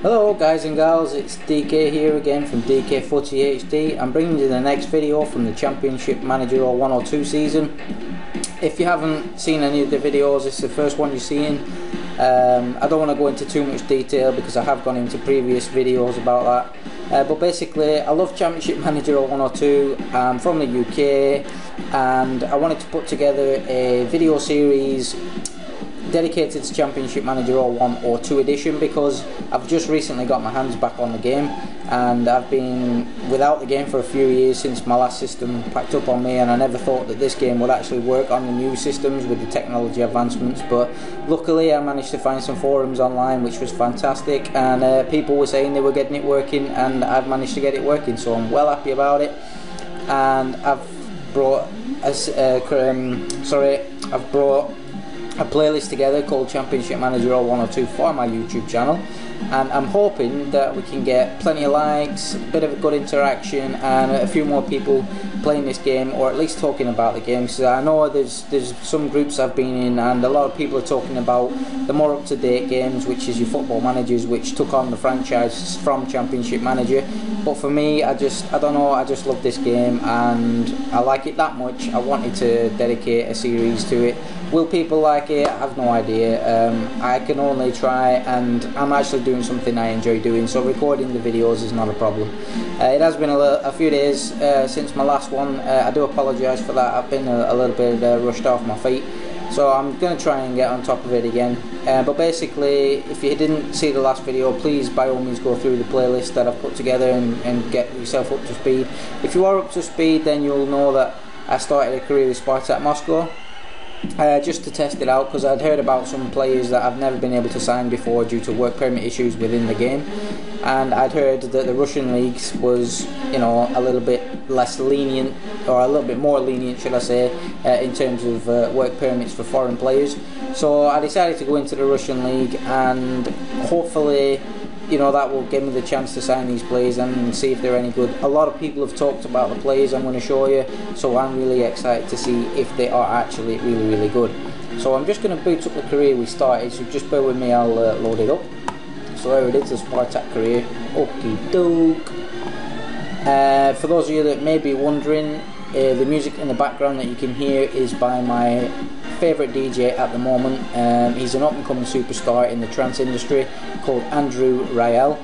Hello guys and gals, it's DK here again from DK Footy HD. I'm bringing you the next video from the Championship Manager 102 season. If you haven't seen any of the videos, it's the first one you're seeing. I don't want to go into too much detail because I have gone into previous videos about that. But basically, I love Championship Manager 102. I'm from the UK and I wanted to put together a video series dedicated to Championship Manager 102 edition because I've just recently got my hands back on the game and I've been without the game for a few years since my last system packed up on me, and I never thought that this game would actually work on the new systems with the technology advancements. But luckily I managed to find some forums online which was fantastic, and people were saying they were getting it working, and I've managed to get it working, so I'm well happy about it. And I've brought a playlist together called Championship Manager 102 for my YouTube channel, and I'm hoping that we can get plenty of likes, a bit of a good interaction, and a few more people playing this game, or at least talking about the game. Because I know there's some groups I've been in and a lot of people are talking about the more up-to-date games, which is your Football Managers, which took on the franchise from Championship Manager. But for me, I don't know, I just love this game and I like it that much. I wanted to dedicate a series to it. Will people like it? I have no idea. I can only try, and I'm actually doing something I enjoy doing, so recording the videos is not a problem. It has been a few days since my last one. I do apologise for that. I've been a little bit rushed off my feet, so I'm going to try and get on top of it again. But basically, if you didn't see the last video, please by all means go through the playlist that I've put together and get yourself up to speed. If you are up to speed, then you'll know that I started a career with Spartak Moscow. Just to test it out, because I'd heard about some players that I've never been able to sign before due to work permit issues within the game, and I'd heard that the Russian leagues was, you know, a little bit less lenient, or a little bit more lenient should I say, in terms of work permits for foreign players. So I decided to go into the Russian league, and hopefully, you know, that will give me the chance to sign these players and see if they're any good. A lot of people have talked about the players I'm going to show you, so I'm really excited to see if they are actually really good. So I'm just going to boot up the career we started, so just bear with me, I'll load it up. So there it is, the Spartak career. Okie doke. For those of you that may be wondering, the music in the background that you can hear is by my favourite DJ at the moment. He's an up-and-coming superstar in the trance industry called Andrew Rael.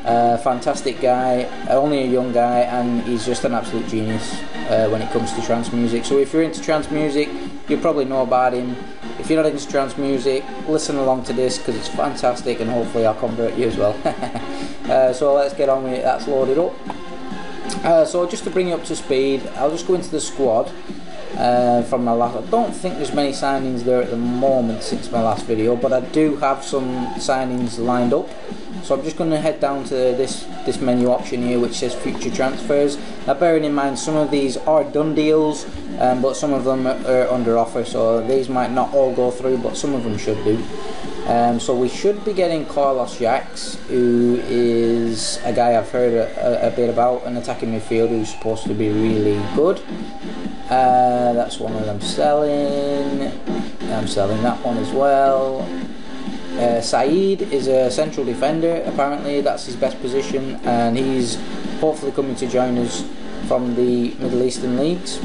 Fantastic guy, only a young guy, and he's just an absolute genius when it comes to trance music. So if you're into trance music, you'll probably know about him. If you're not into trance music, listen along to this because it's fantastic, and hopefully I'll convert you as well. So let's get on with it. That's loaded up. So just to bring you up to speed, I'll just go into the squad from my last. I don't think there's many signings there at the moment since my last video, but I do have some signings lined up. So I'm just going to head down to this menu option here which says future transfers. Now bearing in mind some of these are done deals, but some of them are under offer, so these might not all go through, but some of them should do. So we should be getting Carlos Jacques, who is a guy I've heard a bit about, an attacking midfielder who's supposed to be really good. That's one of them selling. I'm selling that one as well. Saeed is a central defender, apparently that's his best position, and he's hopefully coming to join us from the Middle Eastern leagues.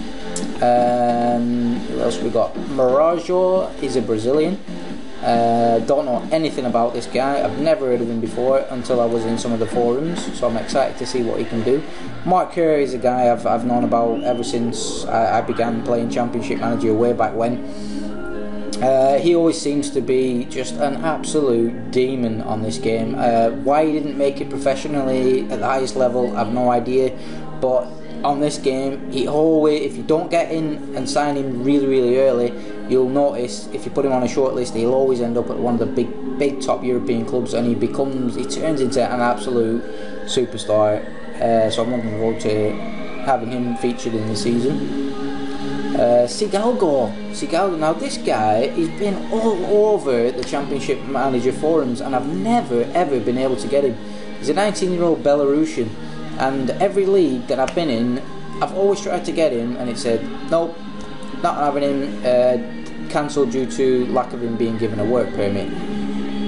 Who else we got? Marajo is a Brazilian. Don't know anything about this guy. I've never heard of him before until I was in some of the forums, so I'm excited to see what he can do. Mark Kerr is a guy I've known about ever since I began playing Championship Manager way back when. He always seems to be just an absolute demon on this game. Why he didn't make it professionally at the highest level, I've no idea, but on this game, he always, if you don't get in and sign him really early, you'll notice if you put him on a short list, he'll always end up at one of the big top European clubs, and he turns into an absolute superstar. So I'm looking forward to having him featured in the season. Sigalgo. Now this guy, he's been all over the Championship Manager forums, and I've never ever been able to get him. He's a 19-year-old Belarusian, and every league that I've been in, I've always tried to get him, and it said nope, not having him, cancelled due to lack of him being given a work permit.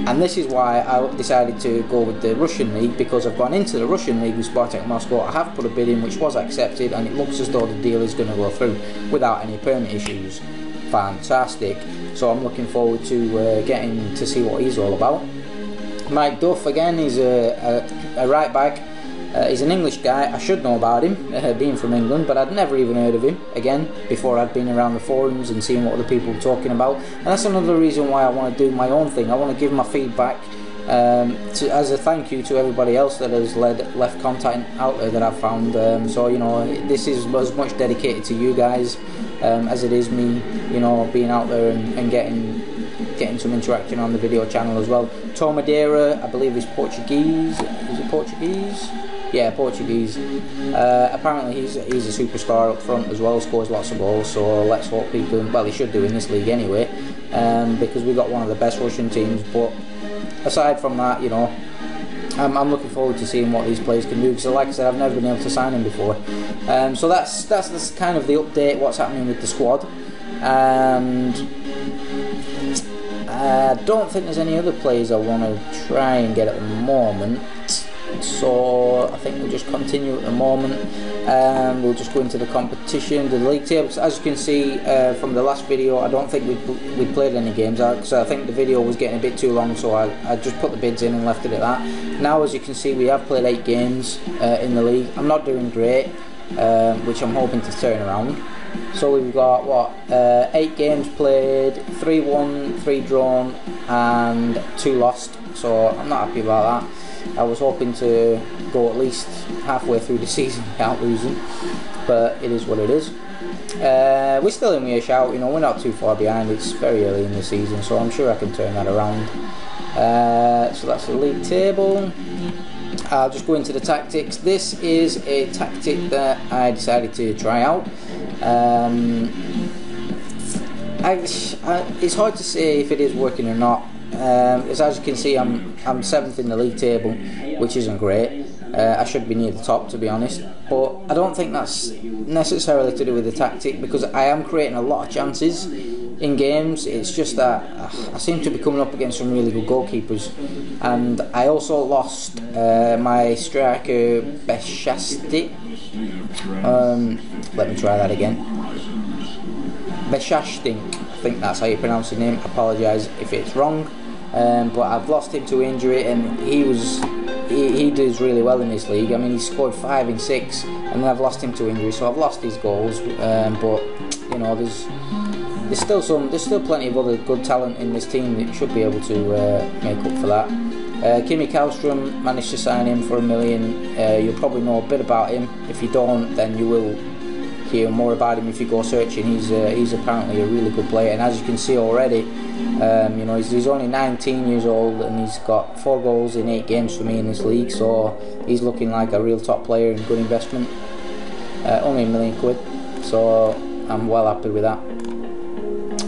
And this is why I decided to go with the Russian league, because I've gone into the Russian league with Spartak Moscow. I have put a bid in which was accepted, and it looks as though the deal is going to go through without any permit issues. Fantastic. So I'm looking forward to getting to see what he's all about. Mike Duff again is a right back. He's an English guy. I should know about him, being from England, but I'd never even heard of him, again, before I'd been around the forums and seeing what other people were talking about. And that's another reason why I want to do my own thing. I want to give my feedback as a thank you to everybody else that has left content out there that I've found. So, you know, this is as much dedicated to you guys as it is me, you know, being out there and getting some interaction on the video channel as well. Tom Madeira, I believe, is Portuguese. Is it Portuguese? Yeah, Portuguese. Apparently he's a superstar up front as well, scores lots of goals, so let's hope he can, well, he should do in this league anyway, because we've got one of the best Russian teams. But aside from that, you know, I'm looking forward to seeing what these players can do, because like I said, I've never been able to sign him before. So that's kind of the update, what's happening with the squad. And I don't think there's any other players I want to try and get at the moment, so I think we'll just continue at the moment. We'll just go into the competition, the league tables. As you can see from the last video, I don't think we played any games, because I think the video was getting a bit too long, so I just put the bids in and left it at that. Now, as you can see, we have played 8 games in the league. I'm not doing great, which I'm hoping to turn around. So we've got, what, 8 games played, 3 won, 3 drawn and 2 lost, so I'm not happy about that. I was hoping to go at least halfway through the season without losing, but it is what it is. We're still in with a shout, you know, we're not too far behind. It's very early in the season, so I'm sure I can turn that around. So that's the league table. I'll just go into the tactics. This is a tactic that I decided to try out. It's hard to say if it is working or not. As you can see, I'm 7th in the league table, which isn't great. I should be near the top, to be honest, but I don't think that's necessarily to do with the tactic, because I am creating a lot of chances in games. It's just that I seem to be coming up against some really good goalkeepers, and I also lost my striker Beshastik. Let me try that again. Beshashtink, I think that's how you pronounce his name. I apologise if it's wrong, but I've lost him to injury, and he does really well in this league. I mean, he scored 5 in 6, and then I've lost him to injury, so I've lost his goals. But you know, there's still plenty of other good talent in this team that should be able to make up for that. Kimi Kallstrom, managed to sign him for $1 million. You'll probably know a bit about him. If you don't, then you will hear more about him if you go searching. He's apparently a really good player, and as you can see already, you know, he's only 19 years old, and he's got 4 goals in 8 games for me in this league, so he's looking like a real top player and good investment. Only £1 million, so I'm well happy with that.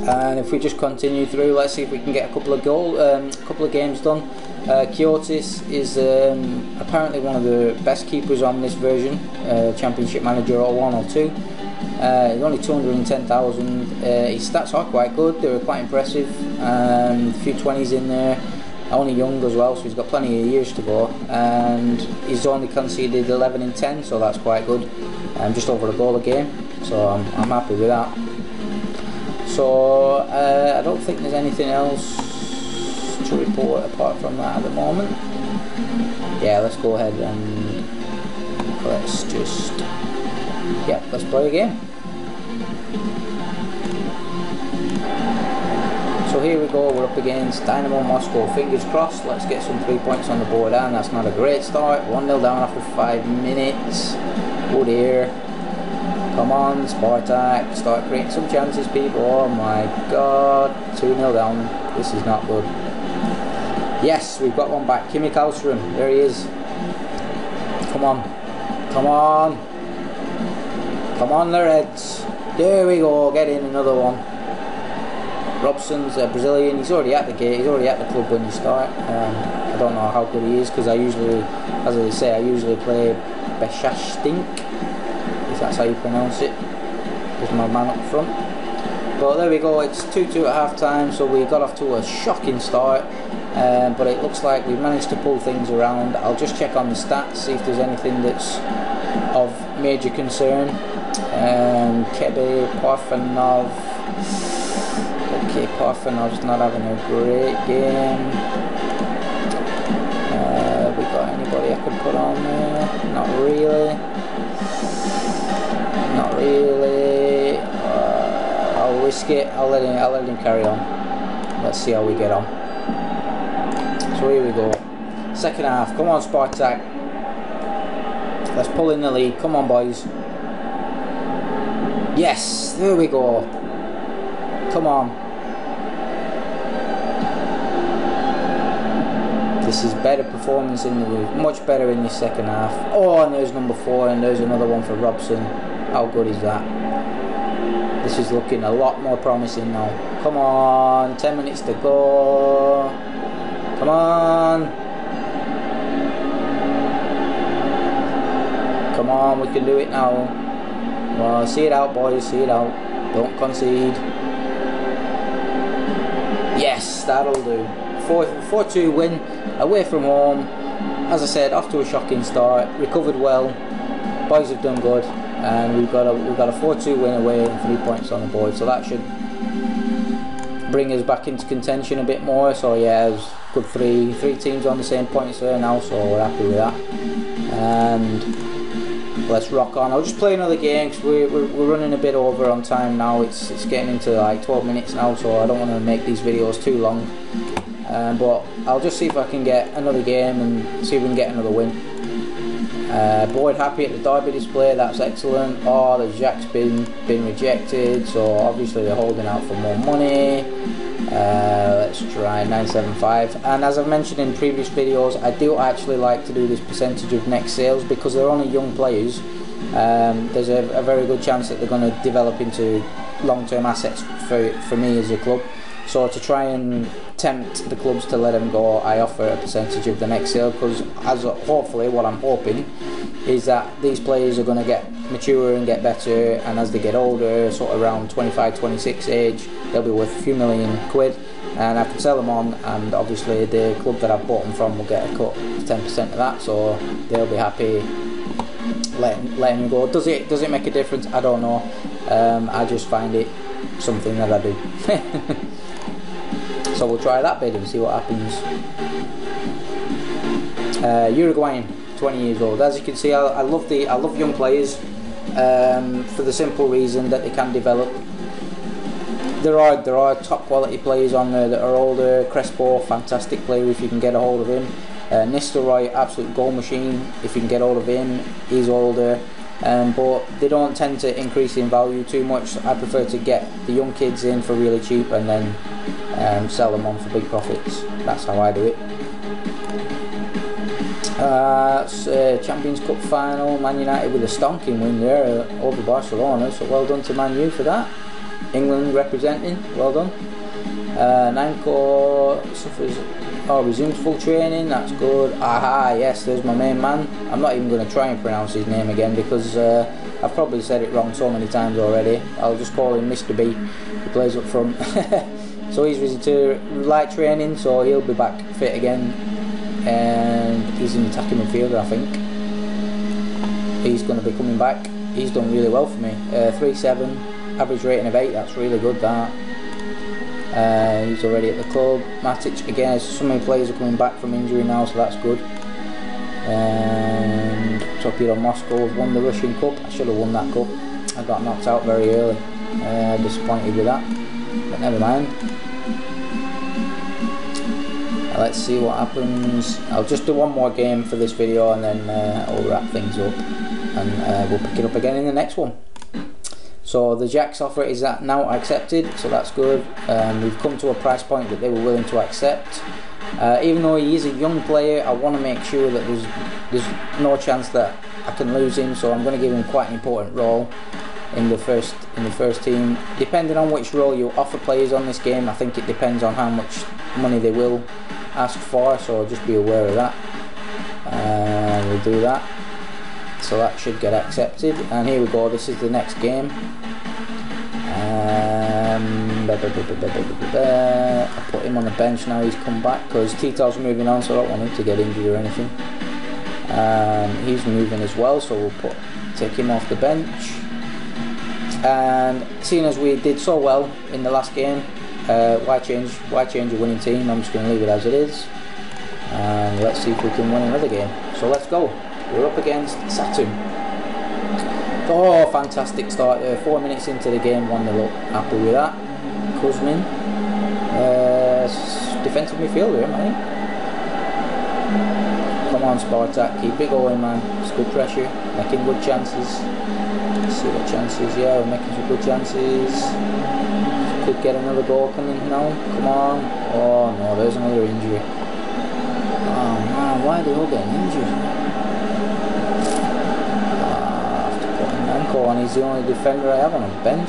And if we just continue through, let's see if we can get a couple of games done. Kiotis is apparently one of the best keepers on this version, Championship Manager 01 or 2. He's only 210,000. His stats are quite good, they're quite impressive. A few 20s in there, only young as well, so he's got plenty of years to go. And he's only conceded 11 in 10, so that's quite good. Just over a goal a game, so I'm happy with that. So I don't think there's anything else to report apart from that at the moment. Yeah, let's go ahead and let's play a game. So here we go, we're up against Dynamo Moscow. Fingers crossed, let's get some 3 points on the board, and that's not a great start. 1-0 down after 5 minutes. Oh dear. Come on, Spartak, start creating some chances, people. Oh my god, 2-0 down. This is not good. Yes, we've got one back. Kimi Kallstrom, there he is. Come on, come on, come on, the Reds. There we go, get in another one. Robson's a Brazilian. He's already at the gate. He's already at the club when you start. I don't know how good he is, because I usually, as I say, I usually play Beshashtink, if that's how you pronounce it. There's my man up front. But there we go, it's 2-2 at half time, so we got off to a shocking start. but it looks like we've managed to pull things around. I'll just check on the stats, see if there's anything that's of major concern. Kebe, Parfenov. Okay, Parfenov's not having a great game. We got anybody I could put on there? Not really. Not really. I'll risk it. I'll let him carry on. Let's see how we get on. So here we go. Second half. Come on, Spartak. Let's pull in the lead. Come on, boys. Yes, there we go. Come on. This is better performance in the much better in this second half. Oh, and there's number 4, and there's another one for Robson. How good is that? This is looking a lot more promising now. Come on, 10 minutes to go. Come on. Come on, we can do it now. Well, see it out, boys, see it out. Don't concede. Yes, that'll do. 4-2 win, away from home. As I said, off to a shocking start. Recovered well. Boys have done good, and we've got a 4-2 win away and 3 points on the board. So that should bring us back into contention a bit more. So yeah, it's good. Three teams on the same points there now, so we're happy with that. And let's rock on. I'll just play another game because we're running a bit over on time now. It's getting into like 12 minutes now, so I don't want to make these videos too long. But I'll just see if I can get another game and see if we can get another win. Boyd happy at the Derby display, that's excellent. Oh, the Jack's been rejected, so obviously they're holding out for more money. Let's try 975. And as I've mentioned in previous videos, I do actually like to do this percentage of next sales because they're only young players. There's a very good chance that they're going to develop into long-term assets for me as a club. So to try and tempt the clubs to let them go, I offer a percentage of the next sale, because hopefully what I'm hoping is that these players are going to get mature and get better, and as they get older, sort of around 25, 26 age, they'll be worth a few £1,000,000, and I can sell them on, and obviously the club that I've bought them from will get a cut of 10% of that, so they'll be happy letting them go. Does it make a difference? I don't know. I just find it something that I do. So we'll try that bid and see what happens. Uruguayan, 20 years old. As you can see, I love young players for the simple reason that they can develop. There are top quality players on there that are older. Crespo, fantastic player if you can get a hold of him. Nistelrooy, absolute goal machine if you can get hold of him. He's older. But they don't tend to increase in value too much. I prefer to get the young kids in for really cheap and then sell them on for big profits. That's how I do it. Champions Cup final, Man United with a stonking win there over Barcelona, so well done to Man U for that. England representing, well done. Nanko resumes full training, that's good. Aha, yes, there's my main man. I'm not even going to try and pronounce his name again because I've probably said it wrong so many times already. I'll just call him Mr. B. He plays up front. So he's visited light training, so he'll be back fit again. And he's an attacking midfielder, I think. He's going to be coming back. He's done really well for me. 3-7, average rating of 8, that's really good, that. He's already at the club. Matic again, so many players are coming back from injury now, so that's good. And Torpedo Moscow have won the Russian Cup. I should have won that cup. I got knocked out very early. Disappointed with that, but never mind. Let's see what happens. I'll just do one more game for this video and then I'll wrap things up, and we'll pick it up again in the next one. So the Jack's offer is now accepted, so that's good. We've come to a price point that they were willing to accept. Even though he is a young player, I want to make sure that there's no chance that I can lose him, so I'm going to give him quite an important role in the first team. Depending on which role you offer players on this game, I think it depends on how much money they will ask for, so just be aware of that. We'll do that, so that should get accepted. And here we go, this is the next game. I put him on the bench now. He's come back because Tito's moving on, so I don't want him to get injured or anything. He's moving as well, so we'll take him off the bench. And seeing as we did so well in the last game, why change a winning team? I'm just going to leave it as it is, and let's see if we can win another game. So let's go. We're up against Saturn. Oh, fantastic start there. 4 minutes into the game, 1-0 up. Happy with that. Kuzmin, defensive midfielder, mate. Come on, Spartak, keep it going, man. It's good pressure, making good chances. Let's see what chances. Yeah, we're making some good chances. Could get another goal coming now. Come on. Oh no, there's another injury. Oh man, why are they all getting injured? And he's the only defender I have on a bench.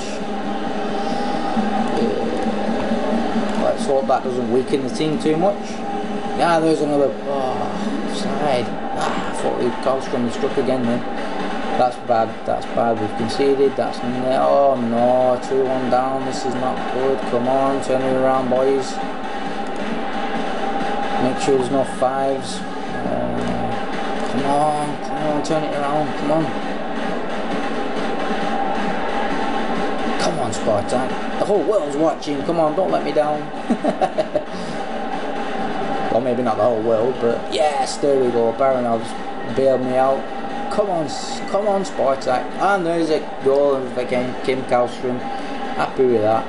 Let's hope that doesn't weaken the team too much. Yeah, there's another. Oh, side. I thought Karlstrom struck again then. That's bad. That's bad. We've conceded. That's oh no, 2-1 down. This is not good. Come on, turn it around, boys. Make sure there's no fives. Come on, turn it around. Come on. Come on, Spartak. The whole world's watching. Come on, don't let me down. Well, maybe not the whole world, but yes, there we go. Baronov's bailed me out. Come on, Spartak. And there's a goal again, Kim Karlstrom. Happy with that.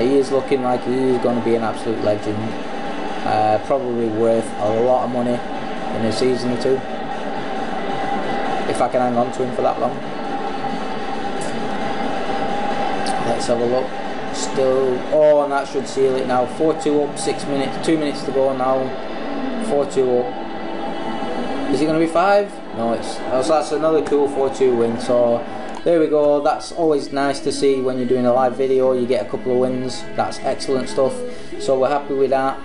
He is looking like he's going to be an absolute legend. Probably worth a lot of money in a season or two, if I can hang on to him for that long. Let's have a look. Still, oh, and that should seal it now. 4-2 up, 6 minutes, 2 minutes to go now. 4-2 up. Is it going to be 5? No, it's. So that's another cool 4-2 win. So there we go. That's always nice to see when you're doing a live video. You get a couple of wins. That's excellent stuff. So we're happy with that.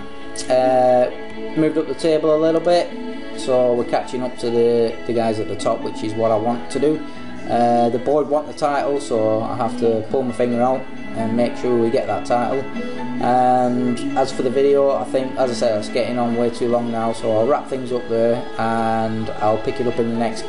Moved up the table a little bit. So we're catching up to the guys at the top, which is what I want to do. The board want the title, so I have to pull my finger out and make sure we get that title. And as for the video, I think, as I said, it's getting on way too long now, so I'll wrap things up there and I'll pick it up in the next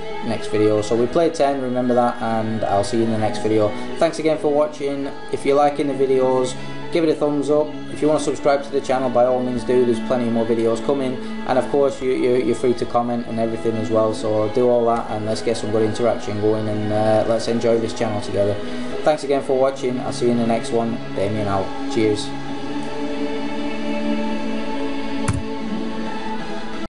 video. So we played 10, remember that, and I'll see you in the next video. Thanks again for watching. If you're liking the videos, give it a thumbs up. If you want to subscribe to the channel, by all means do. There's plenty more videos coming, and of course you're free to comment and everything as well, so do all that and let's get some good interaction going, and let's enjoy this channel together. Thanks again for watching. I'll see you in the next one. Damien out. Cheers.